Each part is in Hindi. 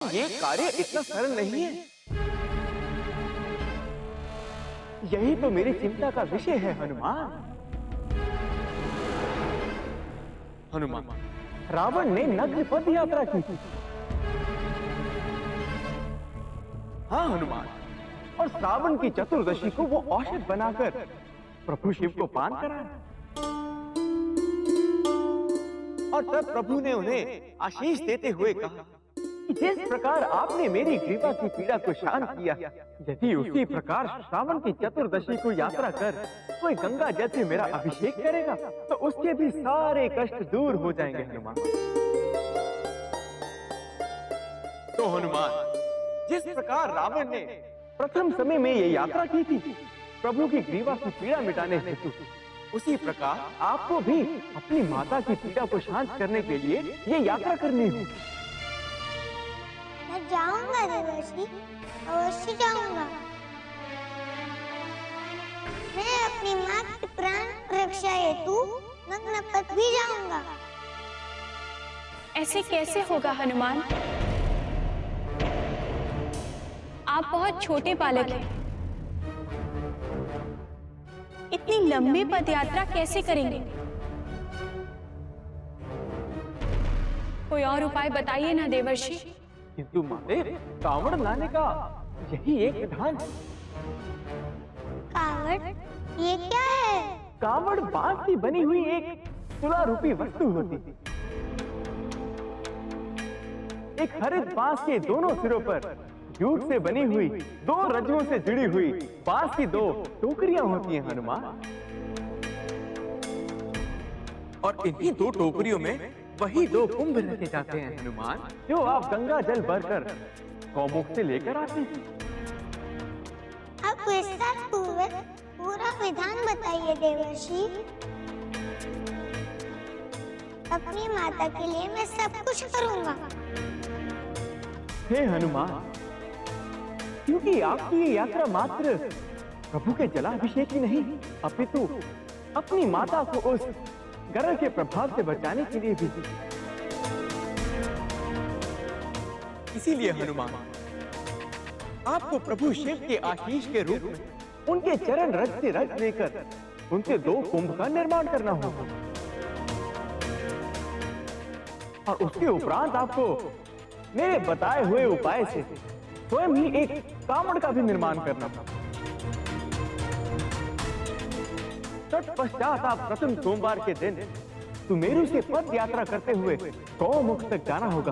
ये कार्य इतना सरल नहीं है। यही तो मेरी चिंता का विषय है हनुमान। हनुमान, रावण ने नग्न पद यात्रा की थी। हाँ हनुमान, और श्रावण की चतुर्दशी को वो औषध बनाकर प्रभु शिव को पान कराया। और तब प्रभु ने उन्हें आशीष देते हुए कहा, जिस प्रकार आपने मेरी ग्रीवा की पीड़ा को शांत किया, यदि उसी प्रकार श्रावण की चतुर्दशी को यात्रा कर कोई गंगा जल से मेरा अभिषेक करेगा तो उसके भी सारे कष्ट दूर हो जाएंगे हनुमान। तो हनुमान, जिस प्रकार रावण ने प्रथम समय में ये यात्रा की थी प्रभु की ग्रीवा की पीड़ा मिटाने हेतु, उसी प्रकार आपको भी अपनी माता की पीड़ा को शांत करने के लिए ये यात्रा करनी होगी। मैं जाऊंगा देवर्षि, अवश्य जाऊंगा। मैं अपनी माँ की प्राण रक्षा हेतु नग्न पथ भी जाऊंगा। ऐसे कैसे होगा हनुमान? आप बहुत छोटे बालक हैं। इतनी लंबी पदयात्रा कैसे करेंगे? कोई और उपाय बताइए ना देवर्षि। किंतु माते, कावड़ लाने का यही एक विधान है। कावड़? ये क्या है? कावड़ बांस की बनी हुई एक तुला रूपी वस्तु होती थी। एक हरित बांस के दोनों सिरों पर जूट से बनी हुई दो रज्जुओं से जुड़ी हुई बांस की दो टोकरियां होती हैं हनुमान। और इन्हीं दो टोकरियों में वही दो कुंभ रखे जाते हैं हनुमान, जो आप गंगा जल भरकर गौमुख से लेकर आते हैं। अब विस्तार पूर्वक पूरा विधान बताइए देवर्षि। अपनी माता के लिए मैं सब कुछ करूंगा। हे हनुमान, क्योंकि आपकी ये यात्रा मात्र प्रभु के जलाभिषेक ही नहीं, अपितु अपनी माता को उस गरल के प्रभाव से बचाने के लिए भी। इसीलिए हनुमान, आपको प्रभु शिव के आशीष के रूप में उनके चरण रज से रज लेकर उनसे दो कुंभ का निर्माण करना होगा। और उसके उपरांत आपको मेरे बताए हुए उपाय से स्वयं ही एक कावड़ का भी निर्माण करना होगा। तत्पश्चात आप प्रथम सोमवार के दिन सुमेरु से पद यात्रा करते हुए गौमुख तक जाना होगा।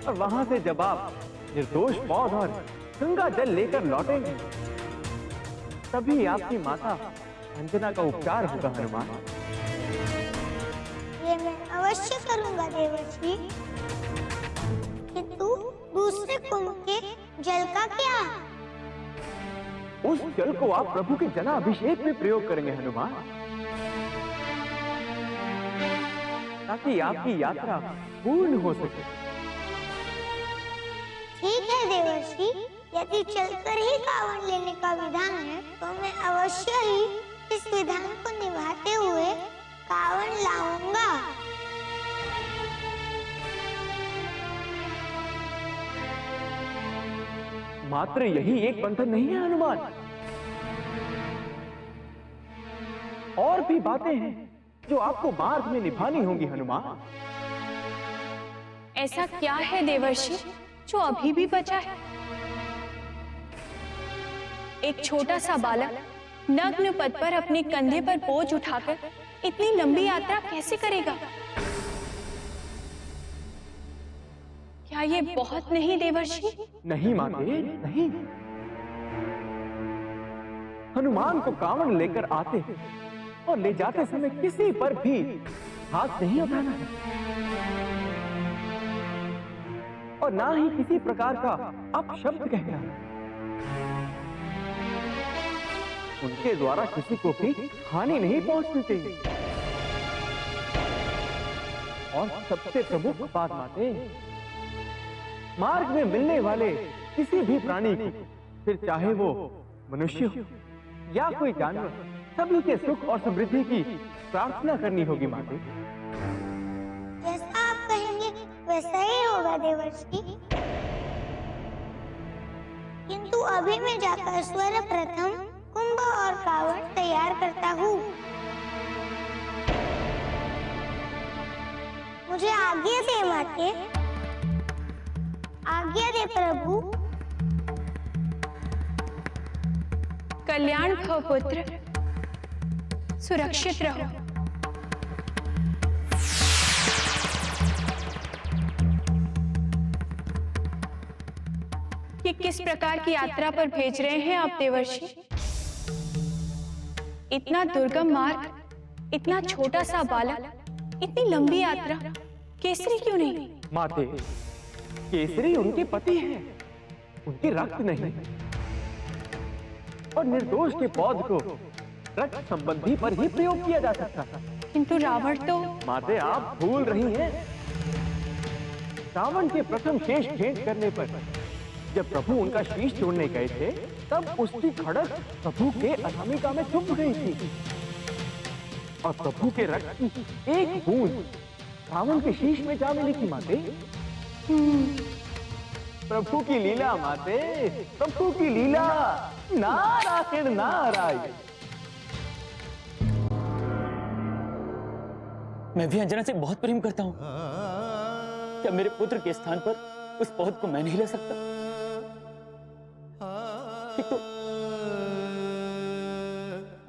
और वहां से जब आप निर्दोष पौध और गंगा जल लेकर लौटेंगे, तभी आपकी माता अंजना का उपचार होगा हनुमान। ये मैं अवश्य करूंगा देवर्षि। किंतु दूसरे कुंभ के जल का क्या? उस जल को आप प्रभु के जलाभिषेक में प्रयोग करेंगे हनुमान, ताकि आपकी यात्रा पूर्ण हो सके। ठीक है देवर्षि, यदि चलकर ही कावड़ लेने का विधान है तो मैं अवश्य ही इस विधान को निभाते हुए कावड़ लाऊंगा। मात्र यही एक बंधन नहीं है हनुमान, और भी बातें हैं जो आपको मार्ग में निभानी होंगी हनुमान। ऐसा क्या है देवर्षि जो अभी भी बचा है? एक छोटा सा बालक नग्न पद पर अपने कंधे पर बोझ उठाकर इतनी लंबी यात्रा कैसे करेगा? क्या ये बहुत नहीं देवर्षि? नहीं माते, नहीं। हनुमान को कावड़ लेकर आते हैं और ले जाते समय किसी पर भी हाथ नहीं उठाना है, और ना ही किसी प्रकार का अपशब्द कहना है। उनके द्वारा किसी को भी हानि नहीं पहुंचनी चाहिए। और सबसे प्रमुख बात माते, मार्ग में मिलने वाले किसी भी प्राणी को, फिर चाहे वो मनुष्य हो या कोई जानवर, सभी के सुख और समृद्धि की प्रार्थना करनी होगी माते। जैसा आप कहेंगे देवर्षि। किंतु अभी मैं जाकर सर्वप्रथम कुंभ और कावड़ तैयार करता हूँ। मुझे आज्ञा दे माते, आज्ञा दे प्रभु। कल्याण भव पुत्र, सुरक्षित रहो। ये किस प्रकार की यात्रा पर भेज रहे हैं आप देवर्षि? इतना दुर्गम मार्ग, इतना छोटा सा बालक, इतनी लंबी यात्रा, केसरी क्यों नहीं? माते, केसरी उनके पति हैं, उनके रक्त नहीं। और निर्दोष के पौध को रक्त संबंधी पर ही प्रयोग किया जा सकता था। किंतु रावण तो... माते, आप भूल रही हैं। रावण के प्रथम शेष भेंट करने पर जब प्रभु उनका शीश छोड़ने गए थे, तब उसकी खड़क प्रभु के अनामिका में चुभ गई थी और प्रभु के रक्त की एक बूंद रावण के शीश में जा मिली थी। माते, प्रभु की लीला माते, प्रभु की लीला। नारायण नारायण। मैं भी अंजना से बहुत प्रेम करता हूँ। क्या मेरे पुत्र के स्थान पर उस पौध को मैं नहीं ले सकता? एक तो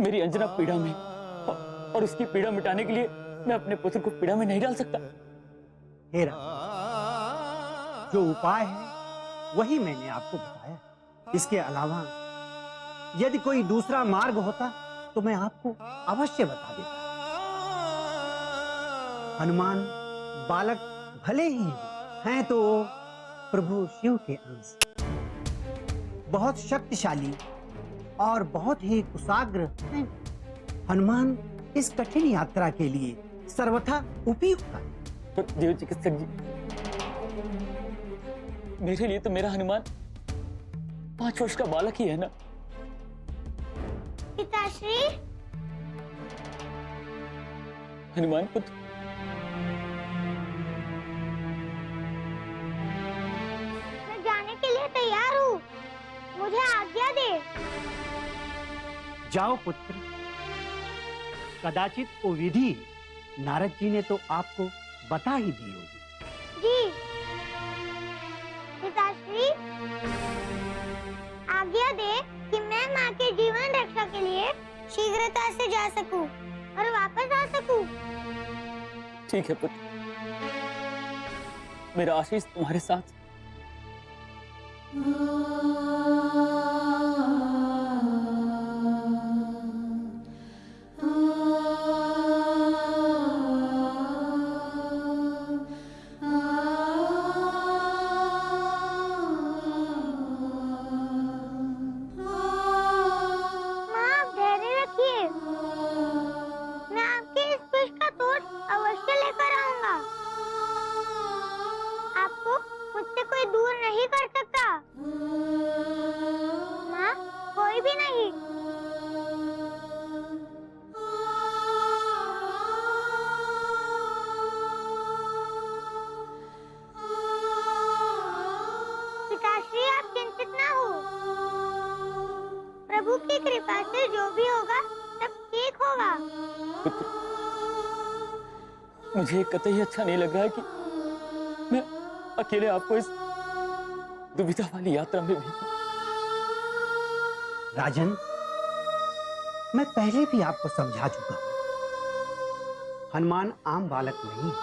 मेरी अंजना पीड़ा में, और उसकी पीड़ा मिटाने के लिए मैं अपने पुत्र को पीड़ा में नहीं डाल सकता। हेरा, जो उपाय है वही मैंने आपको बताया। इसके अलावा यदि कोई दूसरा मार्ग होता तो मैं आपको अवश्य बता देता। हनुमान बालक भले ही हैं तो प्रभु शिव के अंश, बहुत शक्तिशाली और बहुत ही कुशाग्र हैं। हनुमान इस कठिन यात्रा के लिए सर्वथा उपयुक्त है। तो देव चिकित्सक जी, मेरे लिए तो मेरा हनुमान 5 वर्ष का बालक ही है ना। पिताश्री, हनुमान पुत्र, मैं जाने के लिए तैयार हूँ। मुझे आज्ञा दे। जाओ पुत्र। कदाचित वो विधि नारद जी ने तो आपको बता ही दी होगी। जी पिताश्री, आज्ञा दे कि मैं माँ के जीवन रक्षा के लिए शीघ्रता से जा सकूं और वापस आ सकूं। ठीक है पुत्र, मेरा आशीष तुम्हारे साथ। प्रभु की कृपा से जो भी होगा सब ठीक होगा। मुझे कतई अच्छा नहीं लग रहा है कि मैं अकेले आपको इस दुविधा वाली यात्रा में भेजूं। राजन, मैं पहले भी आपको समझा चुका हूं। हनुमान आम बालक नहीं है।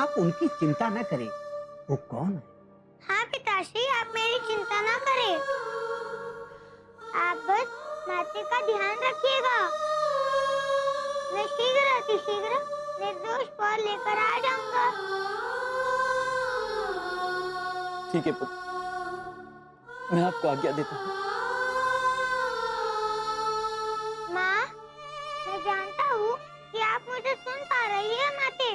आप उनकी चिंता न करें। वो कौन है? हाँ पिताश्री, आप मेरी चिंता ना करें। आप बस माते का ध्यान रखिएगा। मैं शीघ्र निर्दोष पौध लेकर आ जाऊंगा। ठीक है पुत्र, मैं आपको आज्ञा देता हूँ। माँ, मैं जानता हूँ कि आप मुझे सुन पा रही है माते।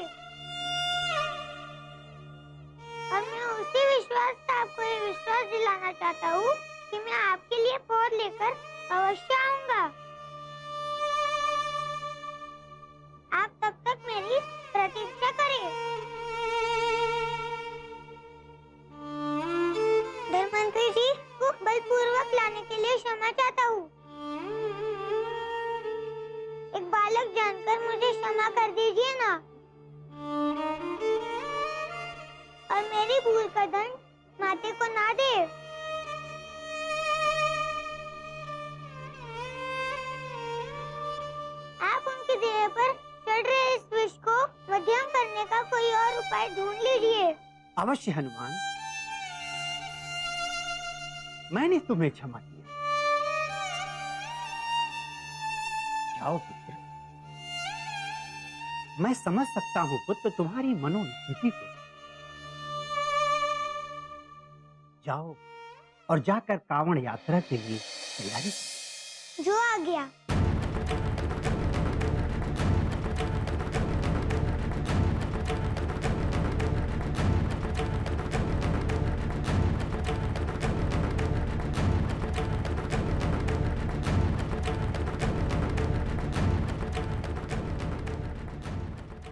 और मैं उसी विश्वास से आपको ये विश्वास दिलाना चाहता हूँ कि मैं आपके लिए पौध लेकर अवश्य आऊंगा। आप तब तक मेरी प्रतीक्षा करें। का दंड माते को ना दे। आप उनके देह पर चढ़ रहे इस विष को मध्यम करने का कोई और उपाय ढूंढ लीजिए। अवश्य हनुमान, मैंने तुम्हें क्षमा किया। जाओ पुत्र, मैं समझ सकता हूं पुत्र तुम्हारी मनोस्थिति को। जाओ और जाकर कांवड़ यात्रा के लिए तैयारी करो। जो आ गया।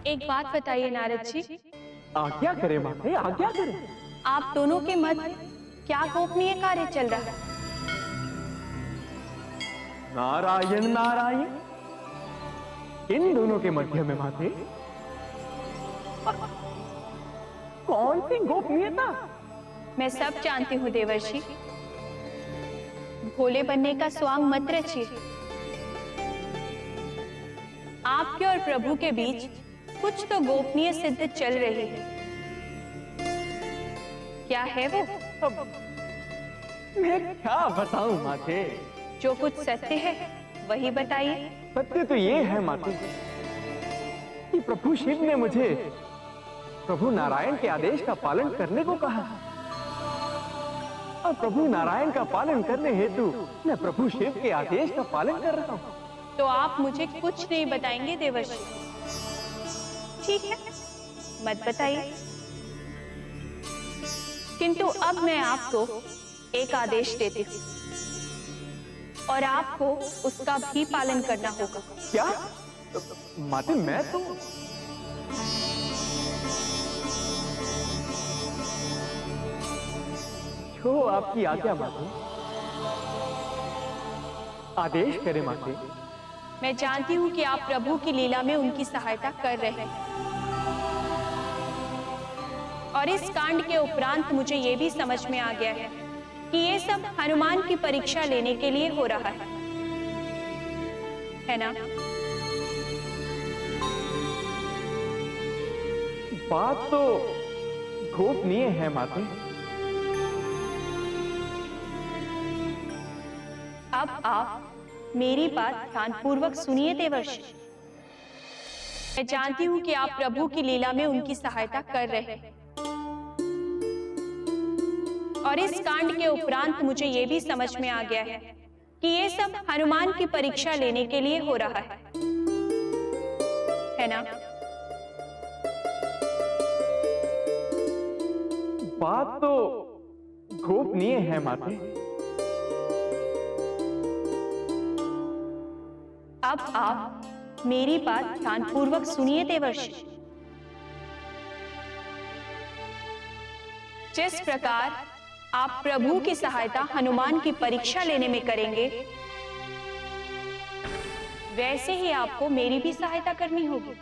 एक बात बताइए नारद जी, आज्ञा करे माते, आज्ञा करे। आप दोनों के मध्य क्या गोपनीय कार्य चल रहा है? नारायण नारायण, इन दोनों के मध्य में माते कौन सी गोपनीयता? मैं सब जानती हूँ देवर्षि, भोले बनने का स्वांग मत रचिए। आपके और प्रभु के बीच कुछ तो गोपनीय सिद्ध चल रही है। क्या है वो? मैं क्या बताऊं माते? जो कुछ सत्य है वही बताइए। सत्य तो ये है माते कि प्रभु शिव ने मुझे प्रभु नारायण के आदेश का पालन करने को कहा, और प्रभु नारायण का पालन करने हेतु मैं प्रभु शिव के आदेश का पालन कर रहा हूँ। तो आप मुझे कुछ नहीं बताएंगे देवर्षि? ठीक है, मत बताइए। किंतु अब मैं आपको एक आदेश देती हूँ और आपको उसका भी पालन करना होगा। क्या माते? मैं तो जो आपकी आज्ञा माते। आदेश करे माते। मैं जानती हूँ कि आप प्रभु की लीला में उनकी सहायता कर रहे हैं, और इस कांड के उपरांत मुझे ये भी समझ में आ गया है कि ये सब हनुमान की परीक्षा लेने के लिए हो रहा है ना? बात तो गोपनीय है माते। अब आप मेरी बात ध्यानपूर्वक सुनिए देवर्षि। मैं जानती हूँ कि आप प्रभु की लीला में उनकी सहायता कर रहे हैं, और इस कांड के उपरांत मुझे ये भी समझ में आ गया है कि ये सब हनुमान की परीक्षा लेने के लिए हो रहा है ना? बात तो गोपनीय है माते। अब आप मेरी बात ध्यानपूर्वक सुनिए देवर्षि। जिस प्रकार आप प्रभु की सहायता हनुमान की परीक्षा लेने में करेंगे, वैसे ही आपको मेरी भी सहायता करनी होगी।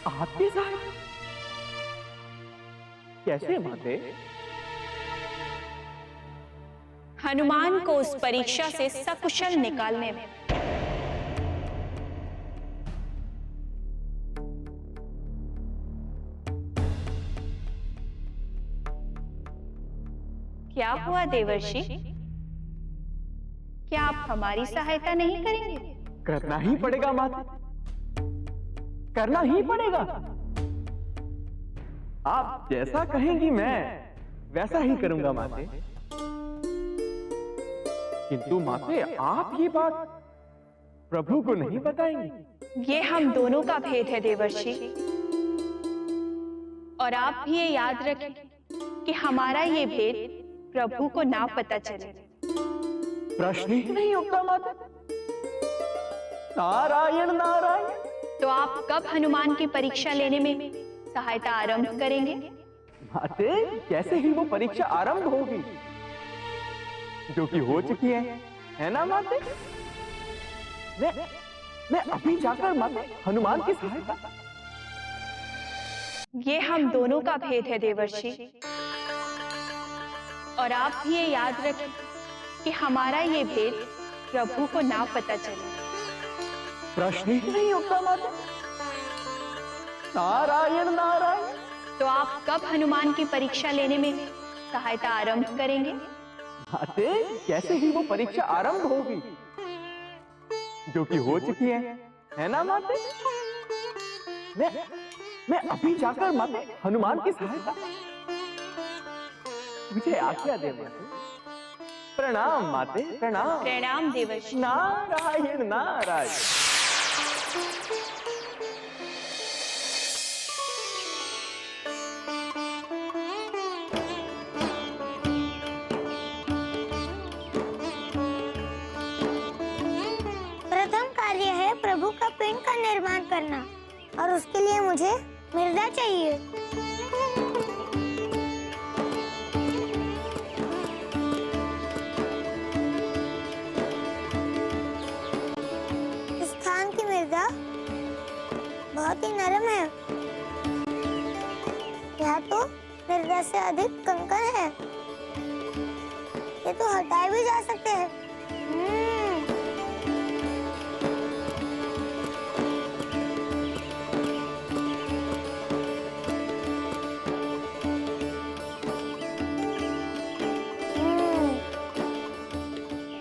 आपकी सहायता कैसे माते? हनुमान को उस परीक्षा से सकुशल निकालने में। क्या हुआ देवर्षि? क्या आप हमारी सहायता नहीं करेंगे? करना ही पड़ेगा माते, करना ही पड़ेगा। आप जैसा कहेंगी मैं वैसा ही करूंगा माते। किंतु माते, आप ये बात प्रभु को नहीं बताएंगे? ये हम दोनों का भेद है देवर्षि, और आप भी ये याद रखें कि हमारा ये भेद प्रभु को ना पता चले। प्रश्न ही नहीं उठता माते। नारायण नारायण। तो आप कब हनुमान की परीक्षा लेने में सहायता आरंभ करेंगे? माते, जैसे ही वो परीक्षा आरंभ होगी, जो कि हो चुकी है ना माते? मैं अभी जाकर माते हनुमान की सहायता। ये हम दोनों का भेद है देवर्षि, और आप भी ये याद रखें कि हमारा ये भेद प्रभु को ना पता चले। प्रश्न ही नहीं उठता माता। नारायण नारायण। तो आप कब हनुमान की परीक्षा लेने में सहायता आरंभ करेंगे? माते, कैसे ही वो परीक्षा आरंभ होगी जो कि हो चुकी है ना माते? मैं अभी जाकर माते हनुमान की सहायता। मुझे आज्ञा दे माते। प्रणाम माते, प्रणाम। प्रणाम देवर्षि। नारायण नारायण। प्रथम कार्य है प्रभु का पिंड का निर्माण करना, और उसके लिए मुझे मृदा चाहिए। इस स्थान की मृदा बहुत ही नरम है। यहाँ तो मृदा से अधिक कंकड़ है। ये तो हटाए भी जा सकते हैं।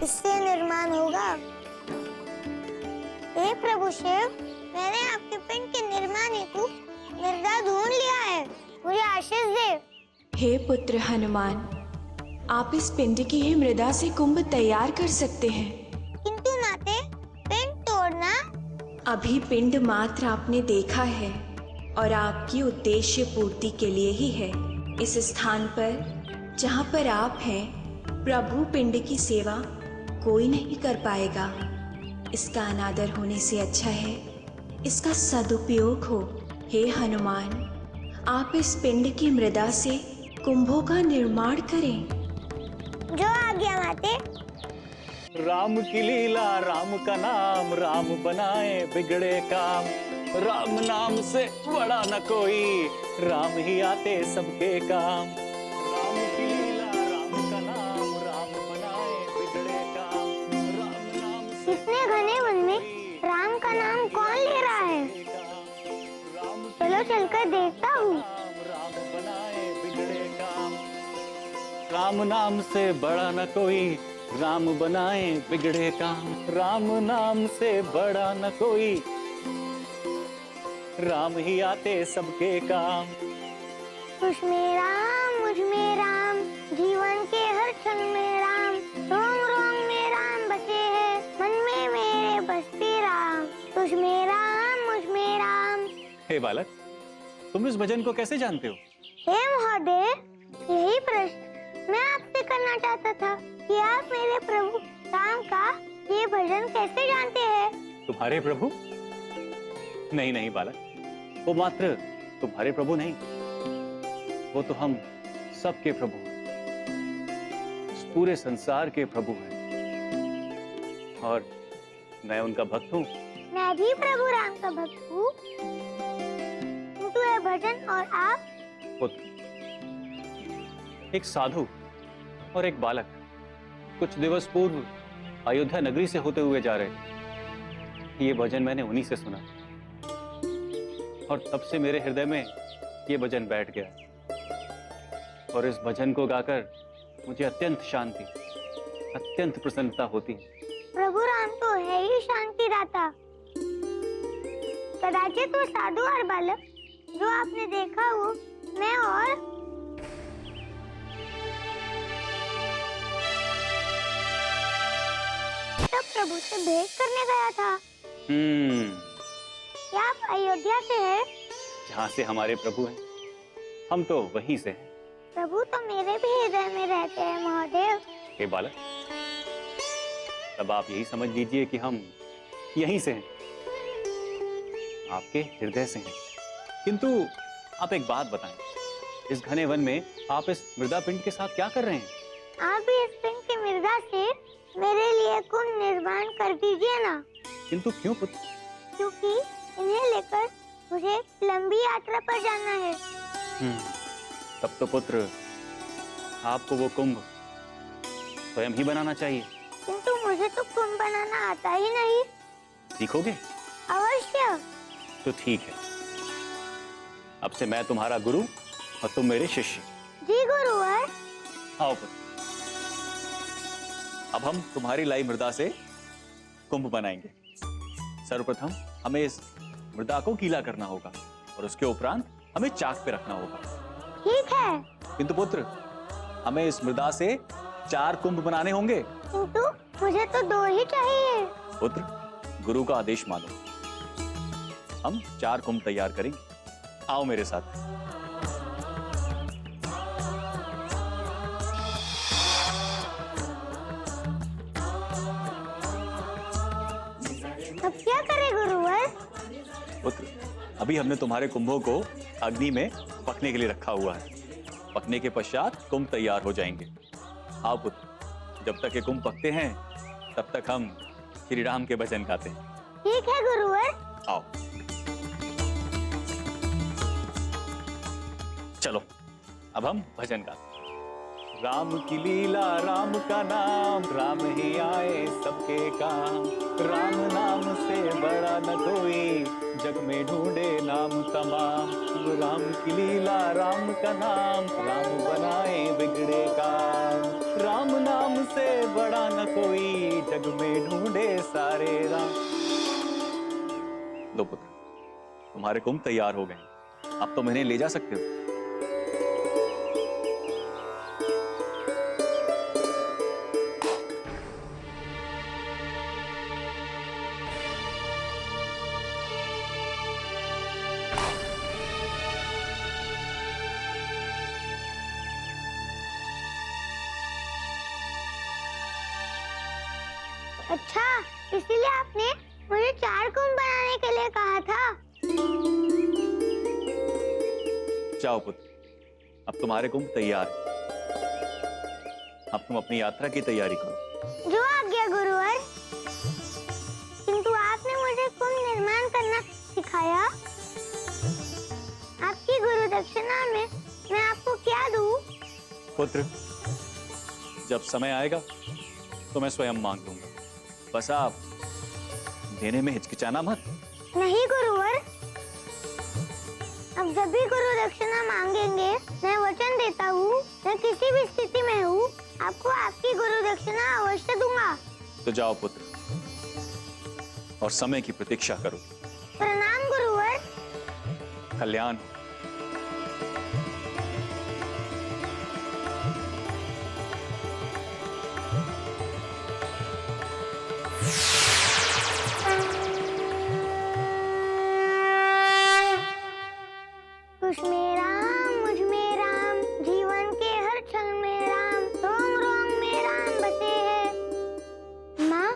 इससे निर्माण होगा। हे प्रभु शिव, मैंने आपके पिंड के निर्माण हेतु मृदा ढूंढ लिया है। मुझे आशीष दे। हे पुत्र हनुमान, आप इस पिंड की ही मृदा से कुंभ तैयार कर सकते हैं। किंतु माते, पिंड तोड़ना। अभी पिंड मात्र आपने देखा है और आपकी उद्देश्य पूर्ति के लिए ही है। इस स्थान पर जहाँ पर आप हैं, प्रभु पिंड की सेवा कोई नहीं कर पाएगा। इसका अनादर होने से अच्छा है इसका सदुपयोग हो। हे हनुमान, आप इस पिंड की मृदा से कुंभों का निर्माण करें। जो आज्ञा माते। राम की लीला, राम का नाम, राम बनाए बिगड़े काम। राम नाम से बड़ा न कोई, राम ही आते सबके काम। राम की लीला, राम का नाम, राम बनाए बिगड़े काम। राम नाम से इतने घने वन में राम का नाम कौन ले रहा है? चलो चलकर देखता हूँ। राम बनाए बिगड़े काम। राम नाम से बड़ा न कोई, राम बनाए बिगड़े काम। राम नाम से बड़ा न कोई, राम ही आते सबके काम। मुझ में राम, जीवन के हर क्षण में राम। रोम रोम में राम बसे है, मन में मेरे बसते राम। तुझ में राम। हे बालक, तुम इस भजन को कैसे जानते हो? हे महोदय, यही प्रश्न मैं आपसे करना चाहता था कि आप मेरे प्रभु राम का ये भजन कैसे जानते हैं? तुम्हारे प्रभु? नहीं बालक, वो मात्र तुम्हारे प्रभु नहीं, वो तो हम सबके प्रभु हैं। इस पूरे संसार के प्रभु हैं और मैं उनका भक्त हूँ। मैं भी प्रभु राम का भक्त हूँ। किंतु ये भजन और आप? पुत्र, एक साधु और एक बालक कुछ दिवस पूर्व अयोध्या नगरी से होते हुए जा रहे थे। ये भजन मैंने उन्हीं से सुना और तब से मेरे हृदय में ये भजन बैठ गया और इस भजन को गाकर मुझे अत्यंत शांति, अत्यंत प्रसन्नता होती है। प्रभु राम तो है ही शांति दाता। कदाचित वो साधु और बालक जो आपने देखा वो मैं और तब प्रभु से भेंट करने गया था। क्या आप अयोध्या से हैं? जहाँ से हमारे प्रभु हैं, हम तो वहीं से हैं। प्रभु तो मेरे भी हृदय में रहते हैं महादेव। हे बालक, तब आप यही समझ लीजिए कि हम यहीं से हैं, आपके हृदय से हैं। किंतु आप एक बात बताएं, इस घने वन में आप इस मृदा पिंड के साथ क्या कर रहे हैं? आप भी इस पिंड की मृदा से मेरे लिए कुंड निर्माण कर दीजिए ना। किंतु क्यों पुत्र? क्योंकि इन्हें लेकर मुझे लंबी यात्रा पर जाना है। तब तो पुत्र आपको वो कुंभ स्वयं ही बनाना चाहिए। किंतु मुझे तो कुंभ बनाना आता ही नहीं। सीखोगे? अवश्य। तो ठीक है, अब से मैं तुम्हारा गुरु और तुम मेरे शिष्य। जी गुरुवर। आओ पुत्र, अब हम तुम्हारी लाई मृदा से कुंभ बनाएंगे। सर्वप्रथम हमें इस मृदा को गीला करना होगा और उसके उपरांत हमें चाक पे रखना होगा। ठीक है। किंतु पुत्र, हमें इस मृदा से 4 कुंभ बनाने होंगे। किंतु मुझे तो 2 ही चाहिए। पुत्र, गुरु का आदेश मानो, हम 4 कुंभ तैयार करेंगे। आओ मेरे साथ। अब क्या करे गुरुवर? पुत्र, अभी हमने तुम्हारे कुंभों को अग्नि में पकने के लिए रखा हुआ है। पकने के पश्चात कुंभ तैयार हो जाएंगे। आओ पुत्र, जब तक ये कुंभ पकते हैं तब तक हम श्री राम के भजन गाते हैं। ठीक है गुरुवर। आओ चलो, अब हम भजन गाते हैं। राम की लीला, राम का नाम, राम ही आए सबके काम। राम नाम से बड़ा न कोई, जग में ढूंढे नाम तमाम। राम की लीला, राम का नाम, राम बनाए बिगड़े काम। राम नाम से बड़ा न कोई, जग में ढूंढे सारे राम। लो पुत्र, तुम्हारे कुंभ तैयार हो गए। अब तुम इन्हें ले जा सकते हो। अच्छा, इसीलिए आपने मुझे 4 कुंभ बनाने के लिए कहा था। जाओ पुत्र, अब तुम्हारे कुंभ तैयार है। अब तुम अपनी यात्रा की तैयारी करो। जो आज्ञा गुरुवर। किंतु आपने मुझे कुंभ निर्माण करना सिखाया। आपकी गुरु दक्षिणा में मैं आपको क्या दूं? पुत्र, जब समय आएगा तो मैं स्वयं मांग लूंगा। बस आप देने में हिचकिचाना मत। नहीं गुरुवर, अब जब भी गुरु दक्षिणा मांगेंगे मैं वचन देता हूँ, मैं किसी भी स्थिति में हूँ, आपको आपकी गुरु दक्षिणा अवश्य दूंगा। तो जाओ पुत्र, और समय की प्रतीक्षा करो। प्रणाम गुरुवर। कल्याण। कुछ में राम, मुझ में राम, जीवन के हर क्षण में राम, रोम रोम में राम बसे हैं। माँ,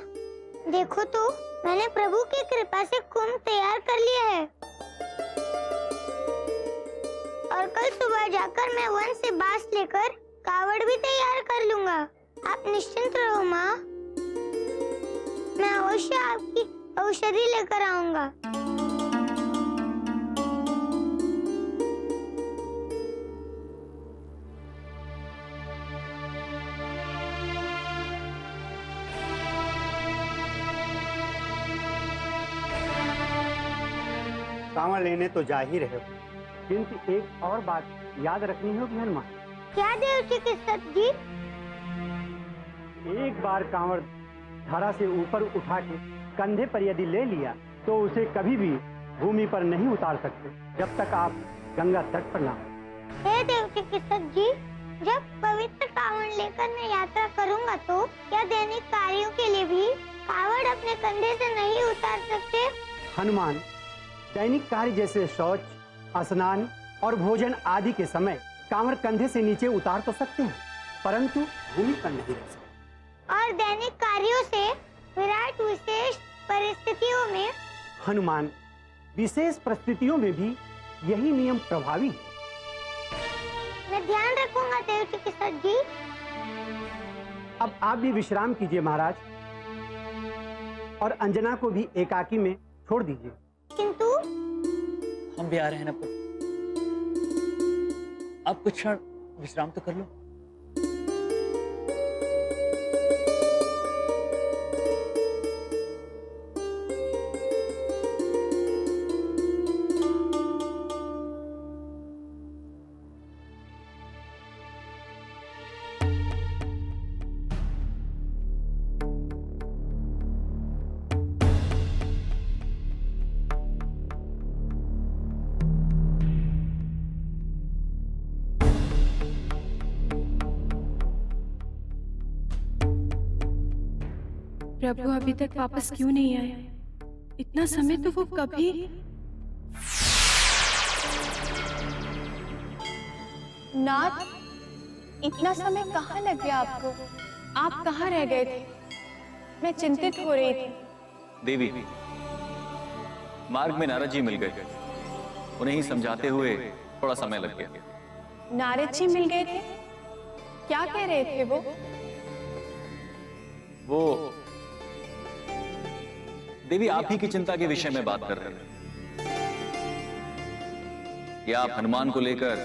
देखो तो, मैंने प्रभु की कृपा से कुंभ तैयार कर लिया है। और कल सुबह जाकर मैं वन से बांस लेकर कावड़ भी तैयार कर लूंगा। आप निश्चिंत रहो माँ, मैं अवश्य आपकी औषधि लेकर आऊंगा। कांवड़ लेने तो जा ही रहे हो, किंतु एक और बात याद रखनी होगी हनुमान। क्या देव चिकित्सक जी? एक बार कांवड़ धरा से ऊपर उठा के कंधे पर यदि ले लिया तो उसे कभी भी भूमि पर नहीं उतार सकते जब तक आप गंगा तट पर ना हो। हे देव चिकित्सक जी, जब पवित्र कावड़ लेकर मैं यात्रा करूंगा तो क्या दैनिक कार्यों के लिए भी कावड़ अपने कंधे से नहीं उतार सकते? हनुमान, दैनिक कार्य जैसे शौच, स्नान और भोजन आदि के समय कांवड़ कंधे से नीचे उतार तो सकते हैं, परंतु भूमि पर नहीं रह सकते। और दैनिक कार्यों से विराट विशेष परिस्थितियों में? हनुमान, विशेष परिस्थितियों में भी यही नियम प्रभावी है। मैं ध्यान रखूंगा देव चिकित्सक जी। अब आप भी विश्राम कीजिए महाराज, और अंजना को भी एकाकी में छोड़ दीजिए। किंतु हम भी आ रहे हैं ना पुत्र, आप कुछ क्षण विश्राम तो कर लो। प्रभु अभी तक वापस क्यों नहीं आया? इतना समय तो वो कभी... नाथ, इतना समय कहाँ लग गया आपको? आप कहाँ रह गए थे? मैं चिंतित हो रही थी। देवी, मार्ग में नारद जी मिल गए। उन्हें ही समझाते हुए थोड़ा समय लग गया। नारद जी मिल गए थे? क्या कह रहे थे वो? देवी, आप ही की चिंता के विषय में बात कर रहे थे कि आप हनुमान को लेकर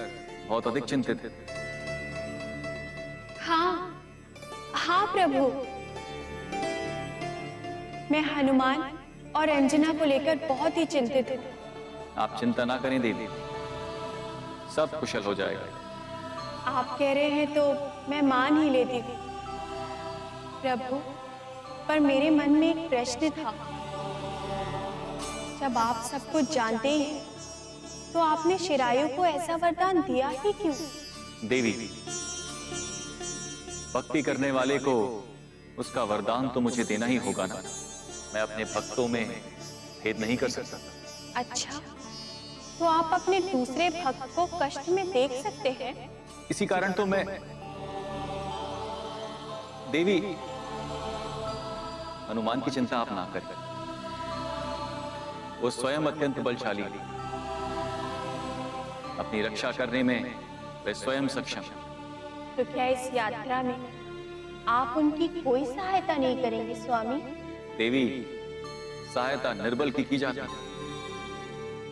बहुत अधिक चिंतित थे। हाँ, हाँ प्रभु, मैं हनुमान और अंजना को लेकर बहुत ही चिंतित हूँ। आप चिंता ना करें देवी, सब कुशल हो जाएगा। आप कह रहे हैं तो मैं मान ही लेती हूँ प्रभु, पर मेरे मन में एक प्रश्न था। जब आप सब कुछ जानते ही हैं, तो आपने शिरायु को ऐसा वरदान दिया ही क्यों? देवी, भक्ति करने वाले को उसका वरदान तो मुझे देना ही होगा ना। मैं अपने भक्तों में भेद नहीं कर सकता। अच्छा, तो आप अपने दूसरे भक्त को कष्ट में देख सकते हैं? इसी कारण तो मैं... देवी, हनुमान की चिंता आप ना करें। वो स्वयं अत्यंत बलशाली है। अपनी रक्षा करने में वे स्वयं सक्षम हैं। तो क्या इस यात्रा में आप उनकी कोई सहायता नहीं करेंगे स्वामी? देवी, सहायता निर्बल की जाती है।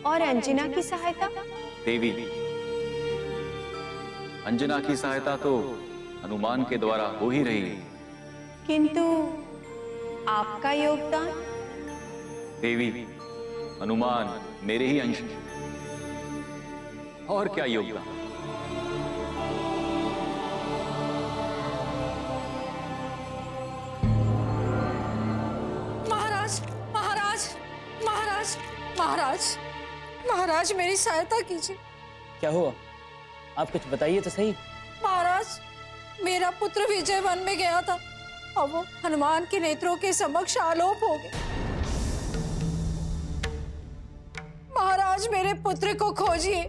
और अंजना की सहायता? देवी, अंजना की सहायता तो हनुमान के द्वारा हो ही रही है। किंतु आपका योगदान? देवी, हनुमान मेरे ही अंश हैं। और क्या योगदान? महाराज, महाराज, महाराज, महाराज, महाराज, मेरी सहायता कीजिए। क्या हुआ? आप कुछ बताइए तो सही। महाराज, मेरा पुत्र विजय वन में गया था और वो हनुमान के नेत्रों के समक्ष आलोप हो गया। महाराज, मेरे पुत्र को खोजिए।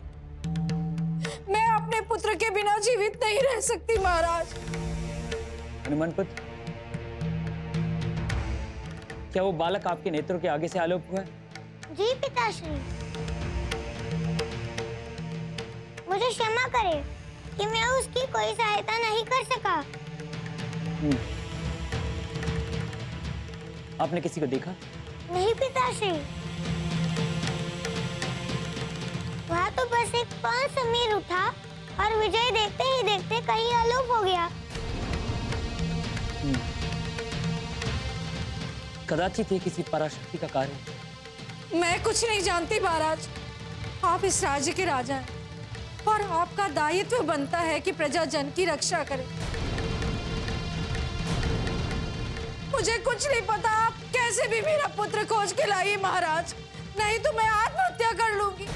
मैं अपने पुत्र के बिना जीवित नहीं रह सकती महाराज। हनुमान पुत्र, क्या वो बालक आपके नेत्रों के आगे से आलोप हुआ है? जी पिताश्री, मुझे क्षमा करें कि मैं उसकी कोई सहायता नहीं कर सका। आपने किसी को देखा? नहीं पिताश्री, वहाँ तो बस एक पवन समीर उठा और विजय देखते ही देखते कहीं आलोप हो गया। कदाचित ये किसी पराशक्ति का कार्य है। मैं कुछ नहीं जानती महाराज। आप इस राज्य के राजा हैं और आपका दायित्व बनता है कि प्रजाजन की रक्षा करें। मुझे कुछ नहीं पता। आप कैसे भी मेरा पुत्र खोज के लाइए महाराज, नहीं तो मैं आत्महत्या कर लूंगी।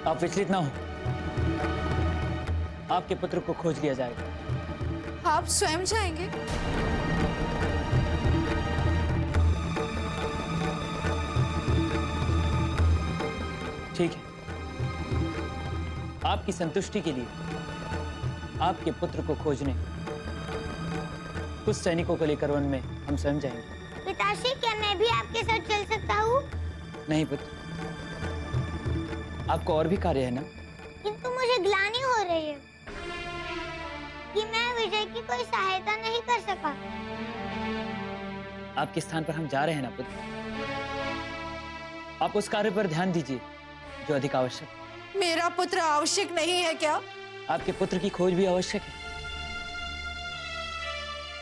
आप विचलित ना हो, आपके पुत्र को खोज लिया जाएगा। आप स्वयं जाएंगे? ठीक है, आपकी संतुष्टि के लिए आपके पुत्र को खोजने कुछ सैनिकों को लेकर वन में हम स्वयं जाएंगे। पिताश्री, क्या मैं भी आपके साथ चल सकता हूँ? नहीं पुत्र, आपको और भी कार्य है ना। किंतु मुझे ग्लानि हो रही है कि मैं विजय की कोई सहायता नहीं कर सका। आपके स्थान पर हम जा रहे हैं ना पुत्र। आप उस कार्य पर ध्यान दीजिए जो अधिक आवश्यक है। मेरा पुत्र आवश्यक नहीं है क्या? आपके पुत्र की खोज भी आवश्यक है,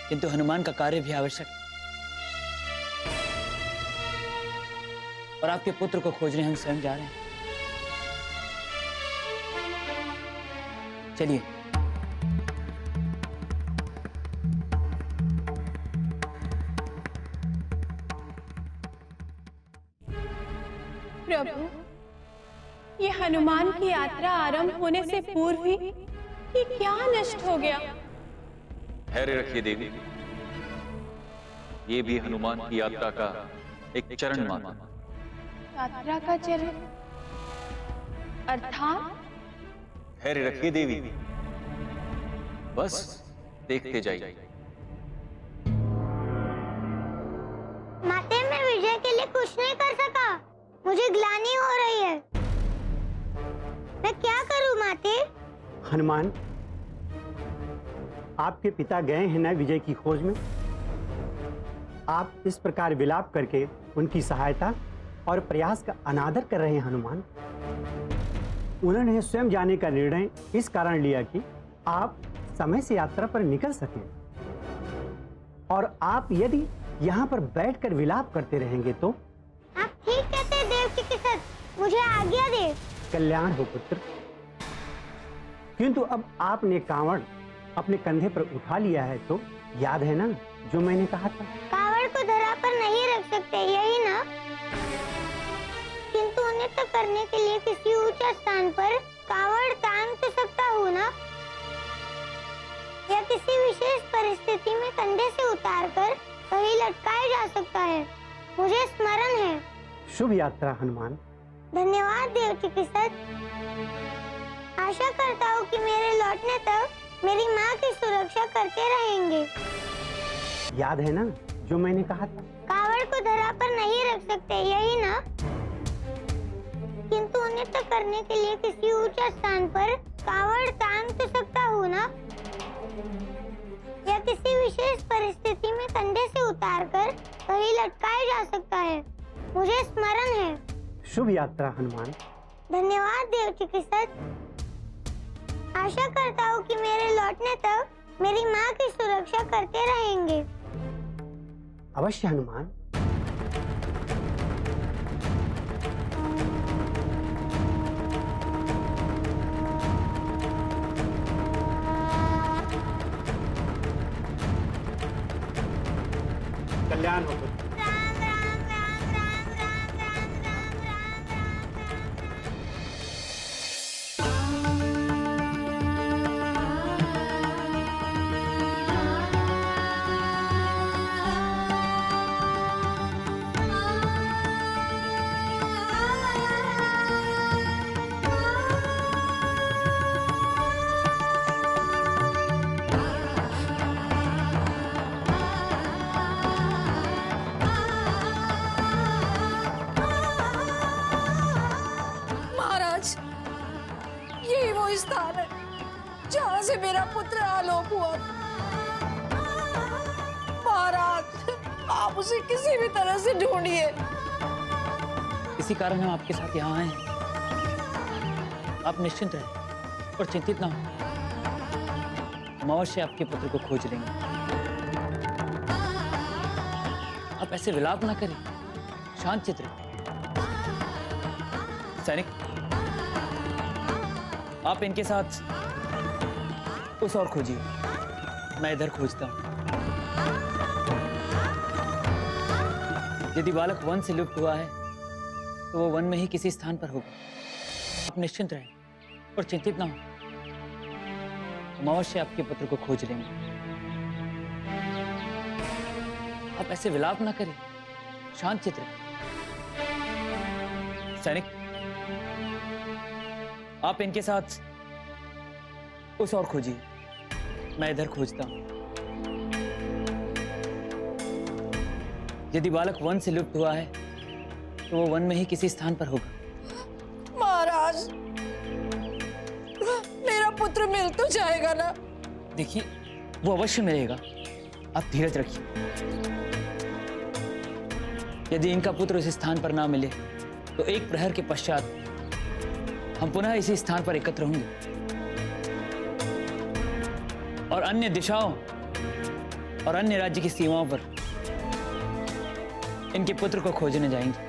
किंतु हनुमान का कार्य भी आवश्यक है। और आपके पुत्र को खोजने हम स्वयं जा रहे हैं। चलिए। प्रभु, ये हनुमान की यात्रा आरंभ होने से पूर्व ही ये क्या नष्ट हो गया? धैर्य रखिए देवी, ये भी हनुमान की यात्रा का एक चरण मात्र। यात्रा का चरण अर्थात? धैर्य रखिए देवी, बस देखते जाइए। माते, मैं विजय के लिए कुछ नहीं कर सका। मुझे ग्लानि हो रही है। मैं क्या करूं माते? हनुमान, आपके पिता गए हैं ना विजय की खोज में। आप इस प्रकार विलाप करके उनकी सहायता और प्रयास का अनादर कर रहे हैं हनुमान। उन्होंने स्वयं जाने का निर्णय इस कारण लिया कि आप समय से यात्रा पर निकल सकें, और आप यदि यहाँ पर बैठकर विलाप करते रहेंगे तो। आप ठीक कहते हैं देव चिकित्सक, मुझे आज्ञा दे। कल्याण हो पुत्र। किंतु अब आपने कांवड़ अपने कंधे पर उठा लिया है तो याद है ना जो मैंने कहा था? कावड़ को धरा पर नहीं रख सकते, यही ना? किंतु उन्हें तो करने के लिए किसी ऊंचे स्थान पर कावड़ टांग तो सकता हूँ ना, या किसी विशेष परिस्थिति में कंधे से उतारकर कहीं लटकाया जा सकता है। मुझे स्मरण है। शुभ यात्रा हनुमान। धन्यवाद देव चिकित्सक। आशा करता हूँ कि मेरे लौटने तक मेरी माँ की सुरक्षा करते रहेंगे। याद है ना जो मैंने कहा था? कावड़ को धरा पर नहीं रख सकते, यही ना? किंतु उन्हें तो करने के लिए किसी ऊंचे स्थान पर कावड़ टांग तो सकता हूँ ना, या किसी विशेष परिस्थिति में कंधे से उतारकर कहीं लटकाया जा सकता है। मुझे स्मरण है। शुभ यात्रा हनुमान। धन्यवाद देव चिकित्सक। आशा करता हूँ कि मेरे लौटने तक मेरी माँ की सुरक्षा करते रहेंगे। अवश्य हनुमान। कल्याण हो पुत्र। राम राम राम राम राम राम राम राम राम राम। महाराज, यही वो स्थान है जहाँ से मेरा पुत्र आलोक हुआ। महाराज, आप उसे किसी भी तरह से ढूंढिए। इसी कारण हम आपके साथ यहाँ आए हैं। आप निश्चिंत रहें और चिंतित ना हो। हम अवश्य आपके पुत्र को खोज लेंगे। आप ऐसे विलाप ना करें, शांत चित्त रखें। सैनिक, आप इनके साथ उस और खोजिए, मैं इधर खोजता हूं। यदि बालक वन से लुप्त हुआ है तो वो वन में ही किसी स्थान पर होगा। आप निश्चिंत रहें और चिंतित ना हो। हम अवश्य आपके पुत्र को खोज लेंगे। आप ऐसे विलाप ना करें, शांत चित्त रखें। सैनिक, आप इनके साथ उस और खोजिए, मैं इधर खोजता हूं। यदि बालक वन से लुप्त हुआ है तो वो वन में ही किसी स्थान पर होगा। महाराज, मेरा पुत्र मिल तो जाएगा ना? देखिए, वो अवश्य मिलेगा। आप धीरज रखिए। यदि इनका पुत्र उस स्थान पर ना मिले तो एक प्रहर के पश्चात हम पुनः इसी स्थान पर एकत्र होंगे और अन्य दिशाओं और अन्य राज्य की सीमाओं पर इनके पुत्र को खोजने जाएंगे।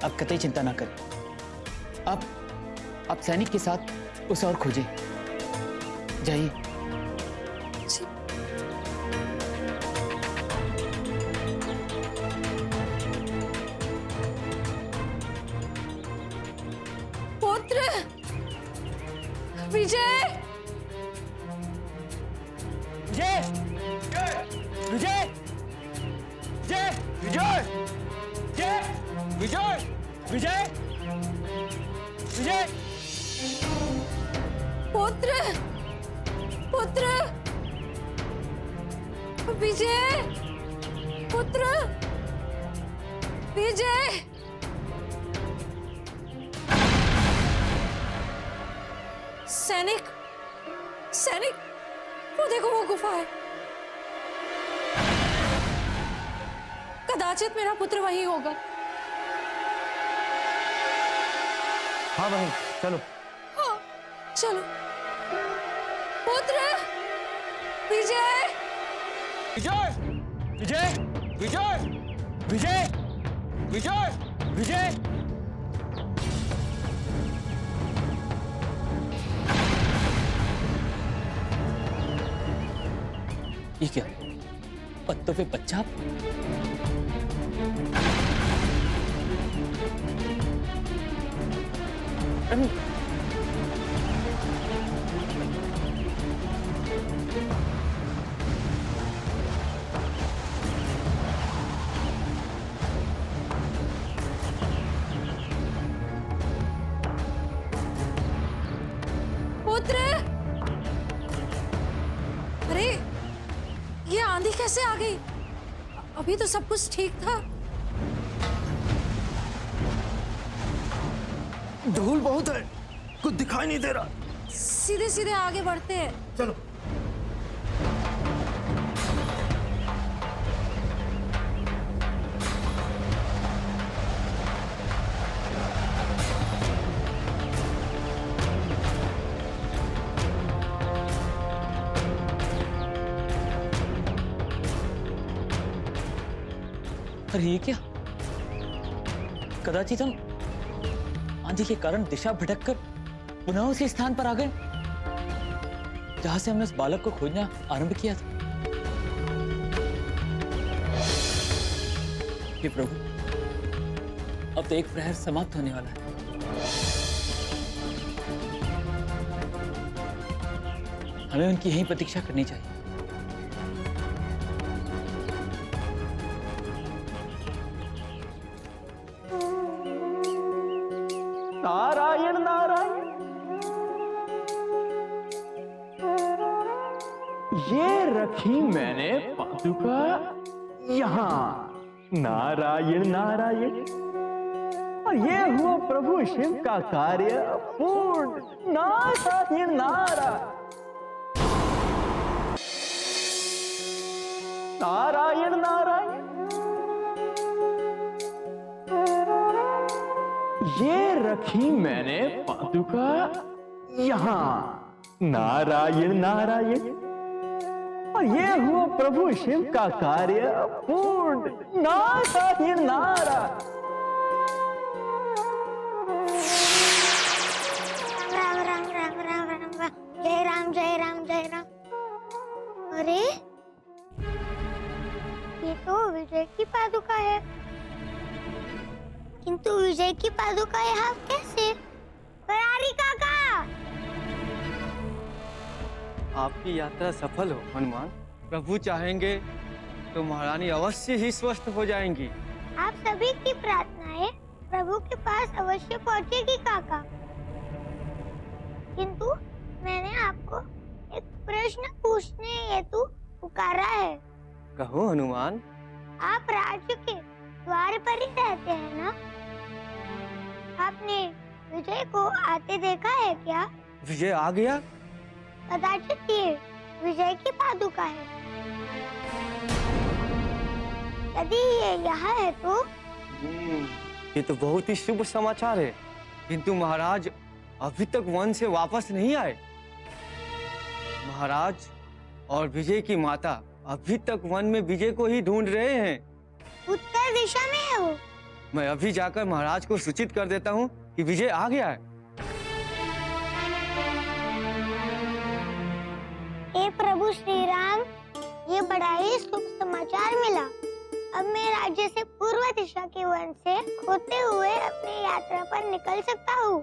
आप कतई चिंता ना करें। आप सैनिक के साथ उस और खोजें। जाइए। पुत्र विजय, विजय विजय विजय विजय विजय विजय विजय पुत्र पुत्र विजय, पुत्र विजय। सैनिक सैनिक, वो देखो वो गुफा है। कदाचित मेरा पुत्र वही होगा। हाँ बहन चलो। हाँ चलो। पुत्र विजय, विजय विजय विजय विजय विजय विजय ये क्या, पत्तों पे बच्चा? पुत्र, अरे ये आंधी कैसे आ गई? अभी तो सब कुछ ठीक था। धूल बहुत है, कुछ दिखाई नहीं दे रहा। सीधे सीधे आगे बढ़ते हैं। चलो। अरे ये क्या, कदाचित हम आंधी के कारण दिशा भटककर पुनः उसी स्थान पर आ गए जहां से हमने उस बालक को खोजना आरंभ किया था। हे प्रभु, अब तो एक प्रहर समाप्त होने वाला है। हमें उनकी यहीं प्रतीक्षा करनी चाहिए। नारायण नारायण, ये रखी मैंने पादुका यहाँ। नारायण नारायण, और ये हुआ प्रभु शिव का कार्य पूर्ण। नारायण नारायण नारायण नारायण, ये रखी मैंने पादुका यहाँ। नारायण नारायण, और ये हुआ प्रभु शिव का कार्य पूर्ण। नारायण नारायण। राम राम राम राम राम राम, जय राम जय राम जय राम। अरे ये तो विजय की पादुका है, किंतु विजय की पादुका यहाँ कैसे? फरारी काका, आपकी यात्रा सफल हो हनुमान। प्रभु चाहेंगे तो महारानी अवश्य ही स्वस्थ हो जाएंगी। आप सभी की प्रार्थनाएं प्रभु के पास अवश्य पहुँचेगी काका। किंतु मैंने आपको एक प्रश्न पूछने हेतु पुकारा है। कहो हनुमान। आप राज्य के द्वार पर ही रहते हैं ना? आपने विजय को आते देखा है क्या? विजय आ गया? कदाचित ये विजय की पादुका है। यदि ये यहाँ है तो ये तो बहुत ही शुभ समाचार है। किंतु महाराज अभी तक वन से वापस नहीं आए। महाराज और विजय की माता अभी तक वन में विजय को ही ढूंढ रहे हैं। उत्तर दिशा में है वो। मैं अभी जाकर महाराज को सूचित कर देता हूँ कि विजय आ गया है। हे प्रभु श्री राम, ये बड़ा ही शुभ समाचार मिला। अब मैं राज्य से पूर्व दिशा के वन से होते हुए अपनी यात्रा पर निकल सकता हूँ।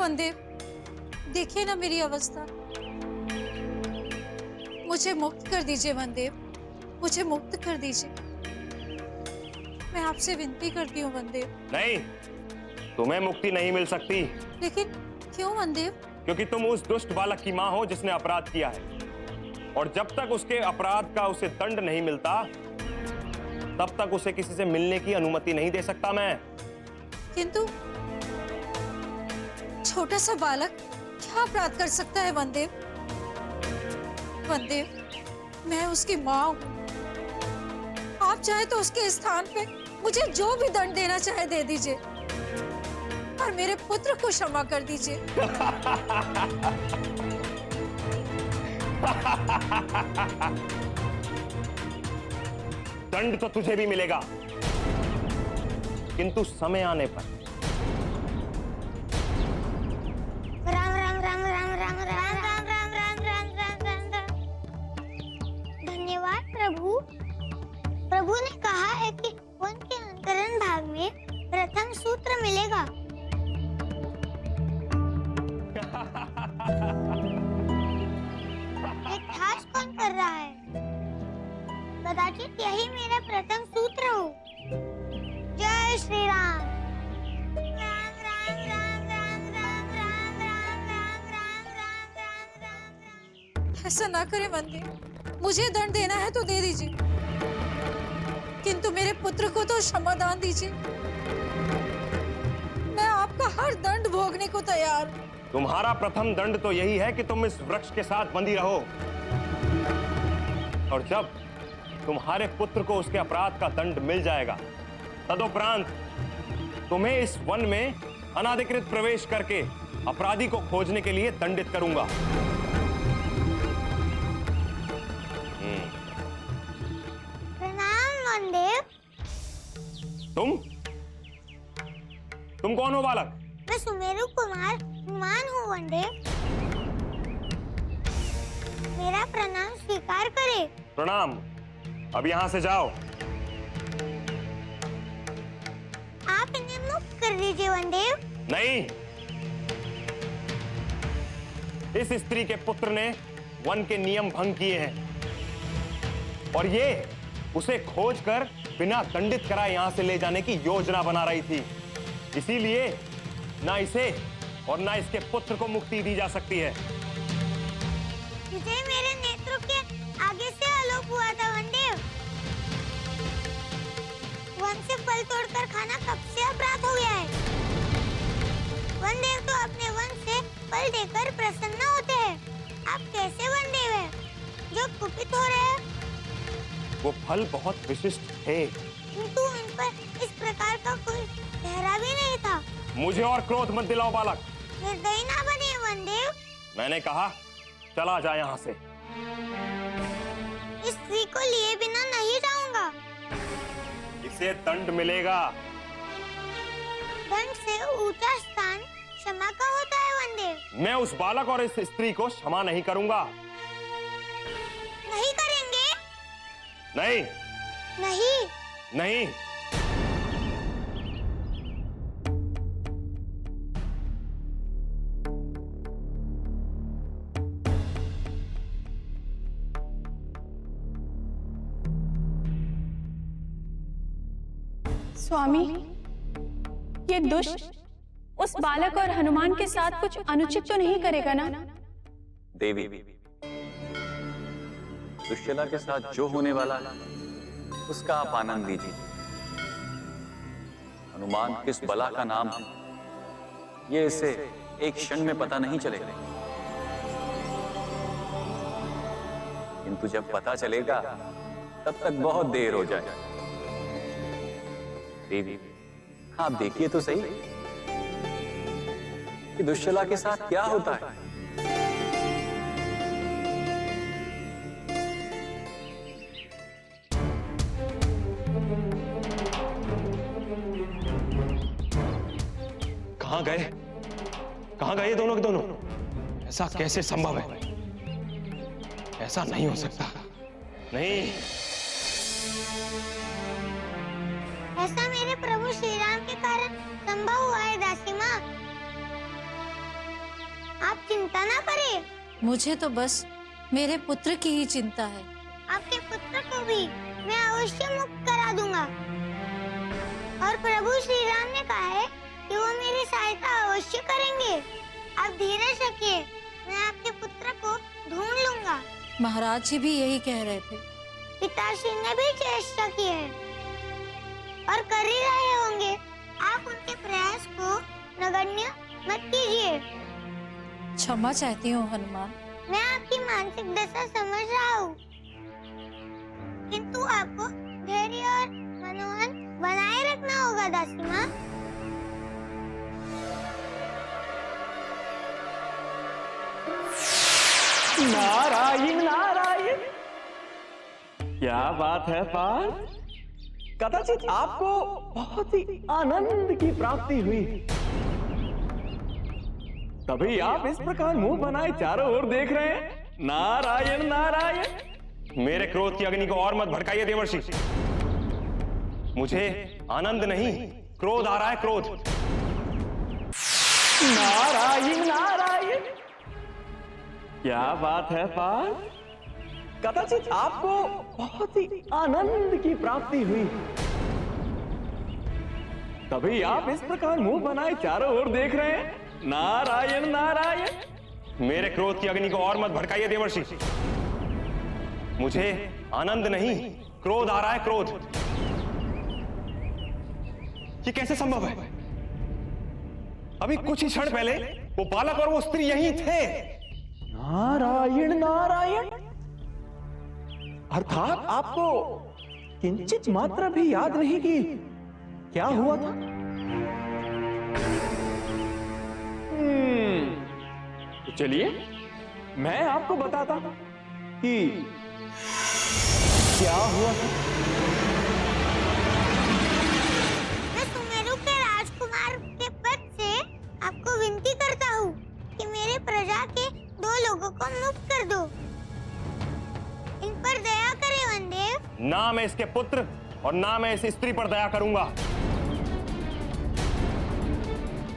वनदेव, देखिए ना मेरी अवस्था। मुझे मुक्त कर दीजिए वनदेव, मुझे मुक्त कर दीजिए। मैं आपसे विनती करती हूँ वनदेव। नहीं, तुम्हें मुक्ति नहीं मिल सकती। लेकिन क्यों वनदेव? क्योंकि तुम उस दुष्ट बालक की मां हो जिसने अपराध किया है, और जब तक उसके अपराध का उसे दंड नहीं मिलता तब तक उसे किसी से मिलने की अनुमति नहीं दे सकता मैं। किंतु छोटा सा बालक क्या अपराध कर सकता है वनदेव? वनदेव, मैं उसकी मां हूं। आप चाहे तो उसके स्थान पे मुझे जो भी दंड देना चाहे दे दीजिए, पर मेरे पुत्र को क्षमा कर दीजिए। दंड तो तुझे भी मिलेगा, किंतु समय आने पर। राम राम राम राम राम राम राम राम राम राम राम राम राम। धन्यवाद प्रभु। प्रभु ने कहा है कि वन के अंतरंग भाग में प्रथम सूत्र मिलेगा। ये ठास कौन कर रहा है? कदाचित यही मेरा प्रथम सूत्र हो। जय श्री राम। राम राम राम राम राम राम राम राम राम राम राम राम राम। ऐसा ना करें वनदेव, मुझे दंड देना है तो दे दीजिए, किंतु मेरे पुत्र को तो क्षमादान दीजिए। मैं आपका हर दंड भोगने को तैयार हूं। तुम्हारा प्रथम दंड तो यही है कि तुम इस वृक्ष के साथ बंधी रहो, और जब तुम्हारे पुत्र को उसके अपराध का दंड मिल जाएगा तदुपरांत तुम्हें इस वन में अनाधिकृत प्रवेश करके अपराधी को खोजने के लिए दंडित करूंगा। प्रणाम वनदेव। तुम कौन हो बालक? मैं सुमेरु कुमार हुमान हूँ वनदेव। मेरा प्रणाम स्वीकार करे। प्रणाम। अब यहाँ से जाओ। आप इन्हें मुक्त कर दीजिए वनदेव। नहीं, इस स्त्री के पुत्र ने वन के नियम भंग किए हैं, और ये उसे खोजकर बिना दंडित कराए यहाँ से ले जाने की योजना बना रही थी। इसीलिए ना इसे और ना इसके पुत्र को मुक्ति दी जा सकती है। विजय मेरे नेत्रों के आगे से आलोक हुआ था वनदेव। वन से फल तोड़कर खाना कब से अपराध हो गया है? वनदेव तो अपने वन से फल देकर प्रसन्न होते हैं। आप कैसे वनदेव हैं जो कुपित हो रहे हैं? वो फल बहुत विशिष्ट थे, किंतु इन पर इस प्रकार का कोई ठहरा भी नहीं था। मुझे और क्रोध मत दिलाओ बालक। निर्दयी ना बने वनदेव। मैंने कहा चला जा यहाँ से। इस स्त्री को लिए बिना नहीं जाऊंगा। इसे दंड मिलेगा। दंड से ऊंचा स्थान क्षमा का होता है वनदेव। मैं उस बालक और इस स्त्री को क्षमा नहीं करूंगा। नहीं करेंगे? नहीं नहीं। नहीं। स्वामी, ये दुष्ट उस बालक और हनुमान के साथ कुछ अनुचित तो नहीं करेगा ना? देवी, दुष्यला के साथ जो होने वाला है उसका आप आनंद लीजिए। हनुमान किस बला का नाम है ये इसे एक क्षण में पता नहीं चलेगा, किंतु जब पता चलेगा तब तक बहुत देर हो जाए। देवी, आप देखिए तो सही कि दुष्यला के साथ क्या होता है। कहां गए? कहां गए दोनों के दोनों? ऐसा कैसे संभव है? ऐसा नहीं हो सकता। नहीं, ऐसा मेरे प्रभु श्री राम के कारण संभव हुआ है दासी माँ। आप चिंता ना करें। मुझे तो बस मेरे पुत्र की ही चिंता है। आपके पुत्र को भी मैं अवश्य मुक्त करा दूंगा। और प्रभु श्री राम ने कहा है कि वो मेरी सहायता अवश्य करेंगे। आप धीरज रखिए, मैं आपके पुत्र को ढूंढ लूंगा। महाराज जी भी यही कह रहे थे। पिताश्री ने भी चेष्टा की है और कर ही रहे होंगे। आप उनके प्रयास को नगण्य मत कीजिए। क्षमा चाहती हूँ हनुमान। मैं आपकी मानसिक दशा समझ रहा हूँ, किंतु आपको धैर्य और मनोबल बनाए रखना होगा दासी माँ। नारायण नारायण, क्या बात है पार्थ। कदाचित आपको बहुत ही आनंद की प्राप्ति हुई, तभी आप इस प्रकार मुंह बनाए चारों ओर देख रहे हैं। नारायण नारायण। मेरे क्रोध की अग्नि को और मत भड़काइए देवर्षि। मुझे आनंद नहीं, क्रोध आ रहा है, क्रोध। नारायण नारायण, क्या बात है पार्थ। कदाचित आपको बहुत ही आनंद की प्राप्ति हुई, तभी आप इस प्रकार मुंह बनाए चारों ओर देख रहे हैं। नारायण नारायण। मेरे क्रोध की अग्नि को और मत भड़काइए देवर्षि। मुझे आनंद नहीं, क्रोध आ रहा है, क्रोध। ये कैसे संभव है? अभी कुछ ही क्षण पहले वो बालक और वो स्त्री यहीं थे। नारायण नारायण, अर्थात आपको किंचित मात्र भी याद नहीं कि क्या हुआ था। तो चलिए मैं आपको बताता हूं कि क्या हुआ था। मैं सुमेरु के राजकुमार के पद से आपको विनती करता हूँ कि मेरे प्रजा के 2 लोगों को मुक्त कर दो। इन पर दया करें वनदेव। ना मैं इसके पुत्र और ना मैं इस स्त्री पर दया करूंगा।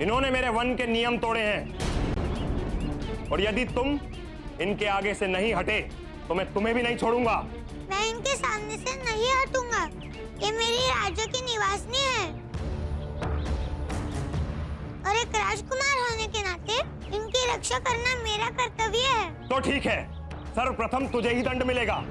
इन्होंने मेरे वन के नियम तोड़े हैं, और यदि तुम इनके आगे से नहीं हटे तो मैं तुम्हें भी नहीं छोड़ूंगा। मैं इनके सामने से नहीं हटूंगा। ये मेरी राज्य की निवासनी है, और एक राजकुमार होने के नाते इनकी रक्षा करना मेरा कर्तव्य है। तो ठीक है, सर्वप्रथम तुझे ही दंड मिलेगा।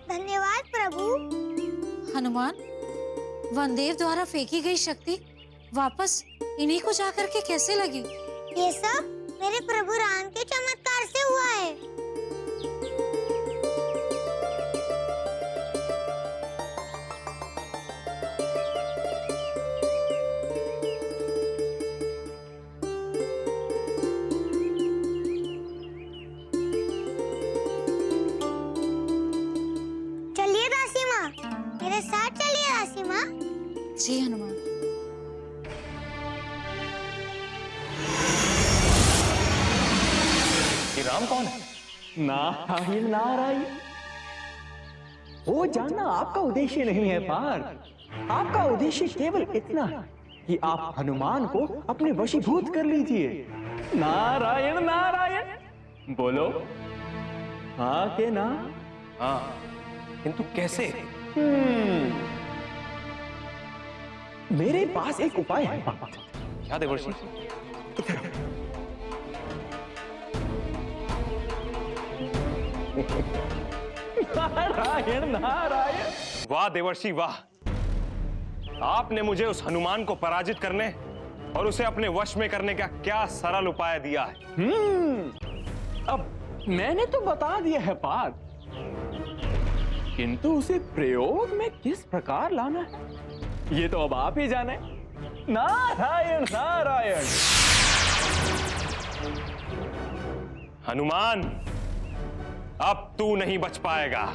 धन्यवाद प्रभु। हनुमान, वनदेव द्वारा फेंकी गई शक्ति वापस इन्हीं को जाकर के कैसे लगी? ये सब मेरे प्रभु राम के चमत्कार से हुआ है। चलिए दासी माँ, मेरे साथ चलिए दासी माँ। जी हनुमान। ये राम कौन है? नारायण नारायण, वो जानना आपका उद्देश्य नहीं है पार्थ। आपका उद्देश्य केवल इतना कि आप हनुमान को अपने वशीभूत कर लीजिए। नारायण नारायण, बोलो हाँ के ना? हाँ, किंतु कैसे? मेरे पास एक उपाय है बाबा। क्या देवर्षि? नारायण नारायण। वाह देवर्षि वाह, आपने मुझे उस हनुमान को पराजित करने और उसे अपने वश में करने का क्या सरल उपाय दिया है। अब मैंने तो बता दिया है बात, किंतु उसे प्रयोग में किस प्रकार लाना है ये तो अब आप ही जाने। नारायण नारायण। हनुमान, अब तू नहीं बच पाएगा।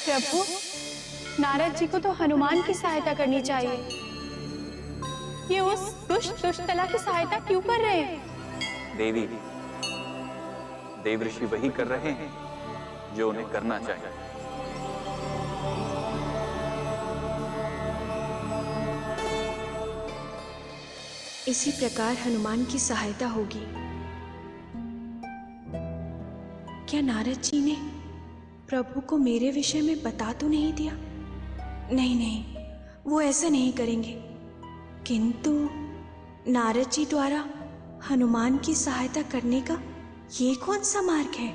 प्रभु, नारद जी को तो हनुमान की सहायता करनी चाहिए। ये उस दुष्ट दुष्टला की सहायता क्यों कर रहे हैं? देवी, देवऋषि वही कर रहे हैं जो उन्हें करना चाहिए। इसी प्रकार हनुमान की सहायता होगी। क्या नारद जी ने प्रभु को मेरे विषय में बता तो नहीं दिया? नहीं नहीं, वो ऐसा नहीं करेंगे। किंतु नारद जी द्वारा हनुमान की सहायता करने का ये कौन सा मार्ग है?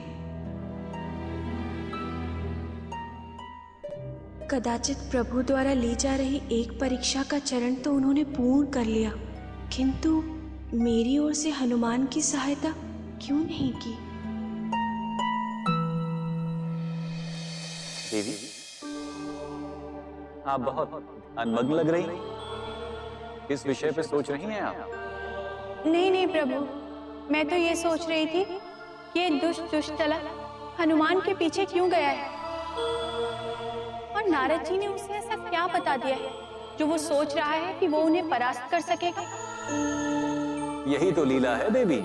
कदाचित प्रभु द्वारा ली जा रही एक परीक्षा का चरण तो उन्होंने पूर्ण कर लिया, किंतु मेरी ओर से हनुमान की सहायता क्यों नहीं की? देवी, आप बहुत ध्यानमग्न लग रही हैं। किस विषय पे सोच रही हैं आप? नहीं नहीं प्रभु, मैं तो ये सोच रही थी कि ये दुष्ट दुष्टला हनुमान के पीछे क्यों गया है, और नारद जी ने उसे ऐसा क्या बता दिया है जो वो सोच रहा है कि वो उन्हें परास्त कर सकेगा। यही तो लीला है देवी।